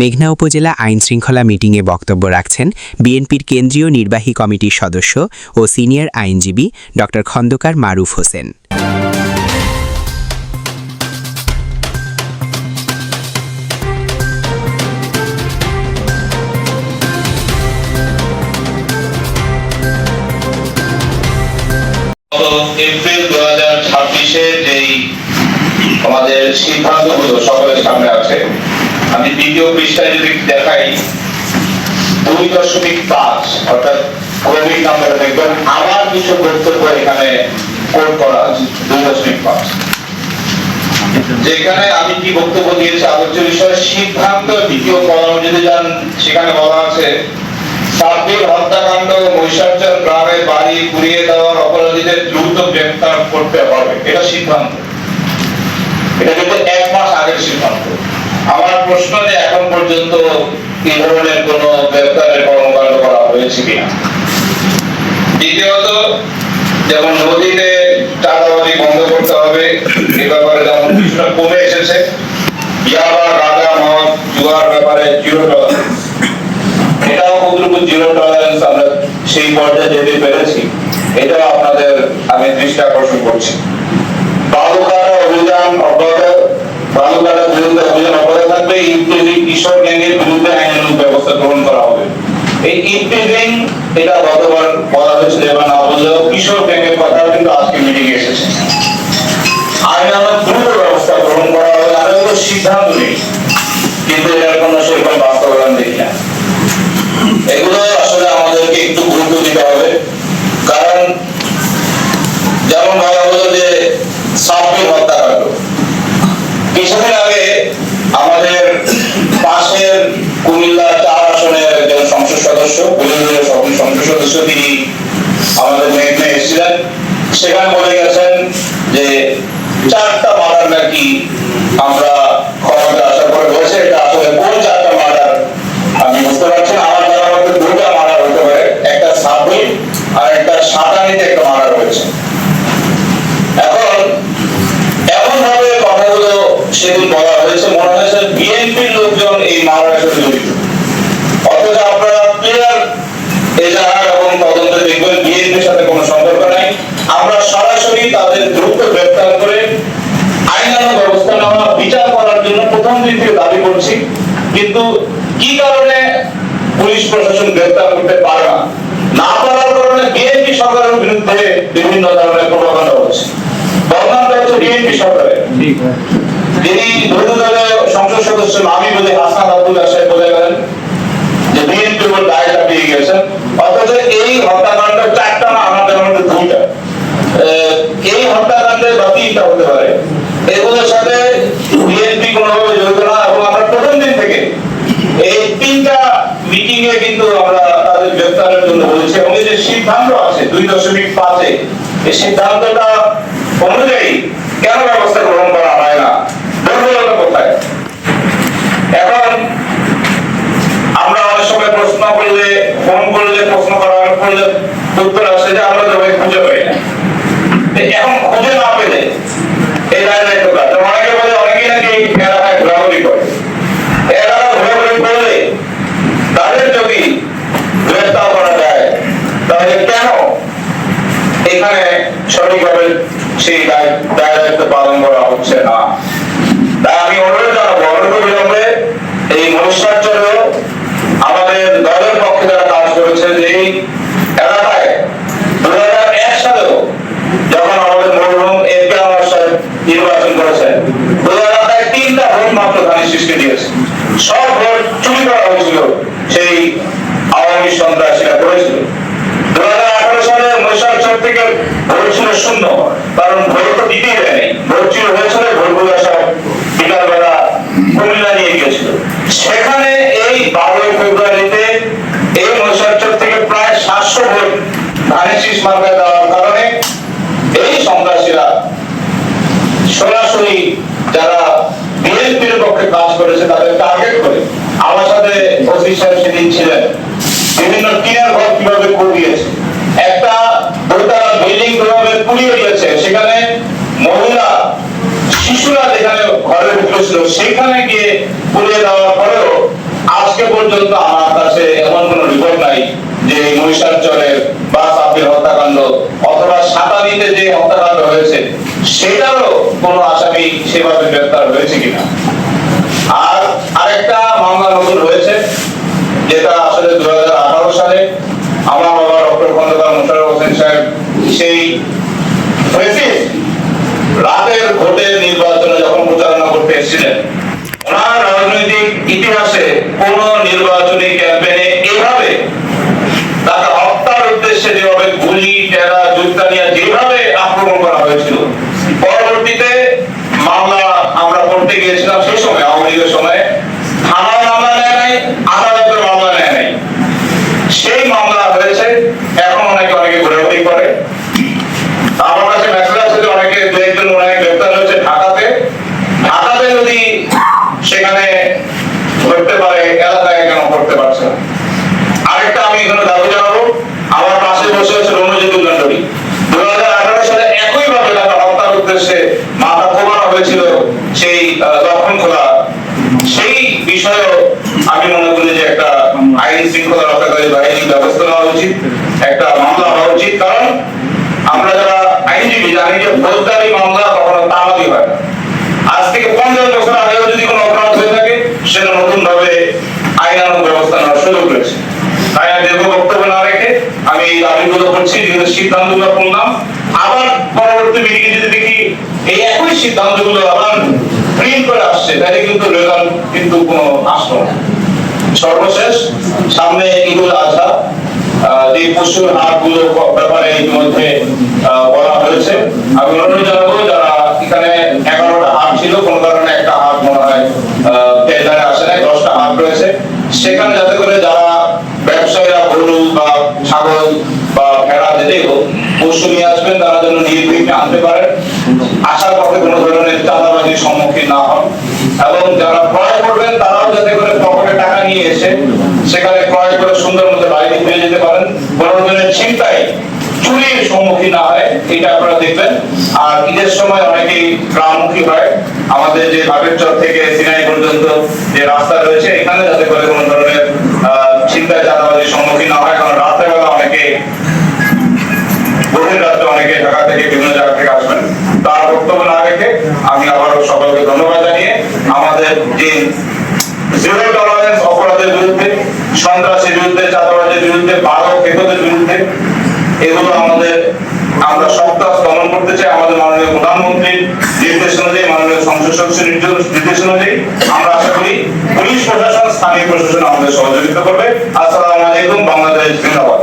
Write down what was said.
মেঘনা উপজেলা আইন শৃঙ্খলা মিটিংয়ে বক্তব্য রাখছেন বিএনপির কেন্দ্রীয় নির্বাহী কমিটির সদস্য ও সিনিয়র আইনজীবী ড খন্দকার মারুফ হোসেন। এপ্রিল 2026-এ যেই আমাদের সিদ্ধান্তগুলো সকলের সামনে আছে, আমি দ্বিতীয় পৃষ্ঠায় যদি দেখাই 2.5 অর্থাৎ ক্রমিক নাম্বারে দেখবেন আবার কিছু বক্তব্য এখানে কোড করা আছে। 2.5 যেখানে আমি কি বক্তব্য দিয়েছি আলোচ্য বিষয় সিদ্ধান্ত দ্বিতীয় কলামে যদি যান সেখানে বলা আছে সাব্বির হত্যাকাণ্ড মহিষাচর গ্রামের বাড়ি পুড়িয়ে দেওয়ার অপরাধীদের দ্রুত গ্রেফতার করতে হবে, এটা সিদ্ধান্ত। এটা কিন্তু 1 মাস আগের সিদ্ধান্ত। আমার প্রশ্ন যে এখন পর্যন্ত এই ধরনের কোন গ্রেফতারের কর্মকাণ্ড করা হয়েছে কিনা। দ্বিতীয়ত যেমন নদীতে চাঁদাবাজি বন্ধ করতে হবে, এ ব্যাপারে যেমন কিছুটা কমে এসেছে। ইয়াবা গাঁজা মদ জুয়ার ব্যাপারে 0 টলারেন্স, এটাও কতটুকু 0 টলারেন্স আমরা সেই পর্যায়ে যেতে পেরেছি, এটাও আপনাদের আমি দৃষ্টি আকর্ষণ করছি। বালুকাটা অভিযান অব্যাহত, বালুকাটার বিরুদ্ধে অভিযান অব্যাহত থাকবে। ইনক্লুডিং কিশোর গ্যাংয়ের বিরুদ্ধে আইনানুগ ব্যবস্থা গ্রহণ করা হবে। এই ইনক্লুডিং এটা গতবার বলা হয়েছিল এবার না বললেও কিশোর গ্যাংয়ের কথা কিন্তু আজকে মিটিং এসেছে। আইনানুগ দ্রুত ব্যবস্থা গ্রহণ করা হবে, আর এগুলো সিদ্ধান্ত নেই, কিন্তু এটার কোনো সেরকম বাস্তবায়ন দেখি না। এগুলো আসলে আমাদেরকে একটু গুরুত্ব দিতে হবে, কারণ যেমন বলা হলো যে সাব্বির হত্যাকাণ্ড, কিছুদিন আগে আমাদের পাশের কুমিল্লা 4 আসনের একজন সংসদ সদস্য, সংসদ সদস্য তিনি আমাদের মেঘনা এসেছিলেন, সেখানে বলে গেছেন যে 4টা মার্ডার নাকি আমরা ক্ষমতা আসার পরে হয়েছে। এটা আসলে কোন 4টা মার্ডার আমি বুঝতে পারছি না। আমার জানা মতে 2টা মার্ডার হতে পারে, একটা সাব্বির আর একটা সাতানিতে একটা মার্ডার হয়েছে। এখন এমন ভাবে কথাগুলো সেদিন বলা হয়েছে, মনে হয়েছে বিএনপির লোকজন এই মার্ডারের সাথে জড়িত, অথচ আপনারা ক্লিয়ার এজাহার এবং তদন্তে দেখবেন বিএনপির সাথে কোনো সম্পর্ক নাই। আমরা সরাসরি তাদের দ্রুত গ্রেফতার করে আইনানুগ ব্যবস্থা নেওয়া, বিচার করার জন্য প্রথম দিন থেকে দাবি করছি, কিন্তু কি কারণে পুলিশ প্রশাসন গ্রেফতার করতে পারে না পারার কারণে বিএনপি সরকারের বিরুদ্ধে বিভিন্ন ধরনের প্রোপাগান্ডা হচ্ছে। বদনামটা হচ্ছে বিএনপি সরকারের। যিনি বিরোধী দলের সংসদ সদস্য আমি বলে হাসান আব্দুল্লাহ সাহেব বলে গেলেন যে বিএনপির উপর দায় চাপিয়ে গেছেন, অথচ এই হত্যাকাণ্ড 4টা না, আমাদের মধ্যে 2টা, এই হত্যাকাণ্ডে বা 3টা হতে পারে, এগুলোর সাথে বিএনপি কোনোভাবে জড়িত না। এবং আমরা প্রথম দিন থেকে এই 3টা মিটিং এ কিন্তু আমরা তাদের গ্রেফতারের জন্য বলেছি, এবং এই যে সিদ্ধান্ত আছে 2.5-এ, এই সিদ্ধান্তটা অনুযায়ী কেন ব্যবস্থা গ্রহণ করা হয় না, দুর্বলতা কোথায়? এখন আমরা অনেক সময় প্রশ্ন করলে, ফোন করলে, প্রশ্ন করার করলে উত্তর আসে যে আমরা তো খুঁজে পাই না। এখন খুঁজে না পেলে এই দায়িত্ব কাজ। অনেকে বলে অনেকেই নাকি এলাকায় ঘোরাঘুরি করে, এলাকা ঘোরাঘুরি করলে তাদের যদি গ্রেফতার করা যায় তাহলে কেন এখানে সঠিকভাবে সেই দায়িত্ব পালন করা হচ্ছে না? তাই আমি অনুরোধ জানাবো অনতিবিলম্বে এই মহিষাচরেও আমাদের দলের পক্ষে যারা কাজ করেছে, যে এই এলাকায় 2001 সালেও যখন আমাদের মরহুম এমপি আনোয়ার সাহেব নির্বাচন করেছেন, ওই এলাকায় 3টা ভোট মাত্র ধানের শীষকে দিয়েছে। সব ভোট চুরি করা হয়েছিল, সেই আওয়ামী সন্ত্রাসীরা করেছিল। 2018 সালে মহিষাচর থেকে ভোট ছিল 0, কারণ ভোট তো দিতেই দেয়নি। ভোট চুরি হয়েছিল, ভোটগুলো সব বিকালবেলা কুমিল্লা নিয়ে গিয়েছিল। সেখানে এই 12 ফেব্রুয়ারিতে এই মহিষাচর থেকে প্রায় 700 ভোট ধানের শীষ মার্কায় দেওয়ার কারণে এই সন্ত্রাসীরা সরাসরি যারা বিএনপির পক্ষে কাজ করেছে তাদের টার্গেট করে, আমার সাথে ওসি সাহেব সেদিন ছিলেন, বিভিন্ন টিনের ঘর কিভাবে পুড়িয়েছে, একটা দোতলা বিল্ডিং কিভাবে পুড়িয়ে দিয়েছে, সেখানে মহিলা শিশুরা যেখানে ঘরের ভিতরে ছিল সেখানে গিয়ে পুড়িয়ে দেওয়ার পরেও পর্যন্ত আমার কাছে এমন কোনো রিপোর্ট নাই যে মহিষাঞ্চলের বা সাব্বির হত্যাকাণ্ড অথবা সাতানিতে যে হত্যাকাণ্ড হয়েছে সেটারও কোনো আসামি সেভাবে গ্রেফতার হয়েছে কিনা। আর আরেকটা মামলা নতুন হয়েছে, যেটা আসলে 2018 সালে আমার বাবা ডক্টর খন্দকার মোশাররফ হোসেন সাহেব সেই রাতের ভোটের নির্বাচনে যখন প্রচারণা করতে এসেছিলেন, ওনার রাজনৈতিক ইতিহাসে কোন নির্বাচনী ক্যাম্পেইনে এভাবে তাকে হত্যার উদ্দেশ্যে যেভাবে গুলি টেরা জুতা নিয়ে যেভাবে আক্রমণ করা হয়েছিল, পরবর্তীতে মামলা আমরা করতে গিয়েছিলাম সেই সময় আওয়ামী লীগের সময়, থানার মামলা নেয় নাই, আদালতের মামলা নেয় নাই, সেই মামলা হয়েছে। এখন অনেকে ঘোরাঘুরি করে, আমার কাছে মেসেজ আছে যে অনেকে দু একজন গ্রেফতার হয়েছে ঢাকাতে। ঢাকাতে যদি সেখানে করতে পারে, এলাকায় কেন করতে পারছে না? আরেকটা আমি এখানে দাবি জানাবো, আমার পাশে বসে আছে রণজিৎ উল্লান্ডী। 2018 সালে একই ভাবে তাকে হত্যার উদ্দেশ্যে মাথা কোপানো হয়েছিল সেই লক্ষণ খোলা, সেই বিষয়েও আমি মনে করি যে একটা আইন শৃঙ্খলা রক্ষাকারী বাহিনীর ব্যবস্থা নেওয়া উচিত, একটা মামলা হওয়া উচিত। কারণ আমরা যারা আইনজীবী জানি যে ফৌজদারি মামলা কখনো তামাদি হয় না। আজ থেকে 50 বছর আগেও যদি কোনো অপরাধ হয়ে থাকে, সেটা নতুন ভাবে আইনানুগ ব্যবস্থা নেওয়ার সুযোগ রয়েছে। তাই আমি দীর্ঘ বক্তব্য না রেখে আমি এই দাবিগুলো করছি, যেগুলো সিদ্ধান্তগুলো করলাম। আবার পরবর্তী মিটিংয়ে যদি দেখি এই একই সিদ্ধান্তগুলো আবার প্রিন্ট করে আসছে, তাহলে কিন্তু রেজাল্ট কিন্তু কোনো আসলো না। সর্বশেষ, সামনে ঈদুল আজহা, যে পশুর হাটগুলো ব্যাপারে ইতিমধ্যে বলা হয়েছে। আমি অনুরোধ জানাবো, যারা এখানে 11টা হাট ছিল, কোনো কারণে একটা হাট মনে হয় টেন্ডারে আসে নাই, 10টা হাট রয়েছে, সেখানে যাতে করে যারা ব্যবসায়ীরা গরু বা ছাগল বা ভেড়া যেতেই হোক পশু নিয়ে আসবেন, তারা যেন নির্বিঘ্নে আনতে পারেন, আসার পথে কোনো ধরনের চাঁদাবাজির সম্মুখীন না হন, এবং যারা ক্রয় করবেন তারাও যাতে করে পকেটে টাকা নিয়ে এসে সেখানে ক্রয় করে সুন্দর মতো বাড়িতে ফিরে যেতে পারেন, কোনো ধরনের ছিনতাই চুরির সম্মুখীন না হয়, এটা আপনারা দেখবেন। আর ঈদের সময় অনেকেই গ্রামমুখী হয়, আমাদের যে বাগেরচর থেকে সিনাই পর্যন্ত যে রাস্তা রয়েছে, এখানে যাতে করে কোনো ধরনের ছিনতাই চাঁদাবাজির সম্মুখীন না হয়। কারণ রাত্রেবেলা অনেকে, গভীর রাত্রে অনেকে ঢাকা থেকে বিভিন্ন জায়গা থেকে আসবেন। তার বক্তব্য না রেখে আমি আবারও সকলকে ধন্যবাদ জানিয়ে আমাদের যে জিরো টলারেন্স অপরাধের বিরুদ্ধে, সন্ত্রাসের বিরুদ্ধে, চাঁদাবাজের বিরুদ্ধে, বারো খেতদের বিরুদ্ধে, এগুলো আমরা সপ্তাহ দমন করতে চাই। আমাদের মাননীয় প্রধানমন্ত্রীর নির্দেশ অনুযায়ী, মাননীয় সংসদ সদস্যের নির্দেশ অনুযায়ী আমরা আশা করি পুলিশ প্রশাসন, স্থানীয় প্রশাসন আমাদের সহযোগিতা করবে। আসসালামু আলাইকুম। বাংলাদেশ জিন্দাবাদ।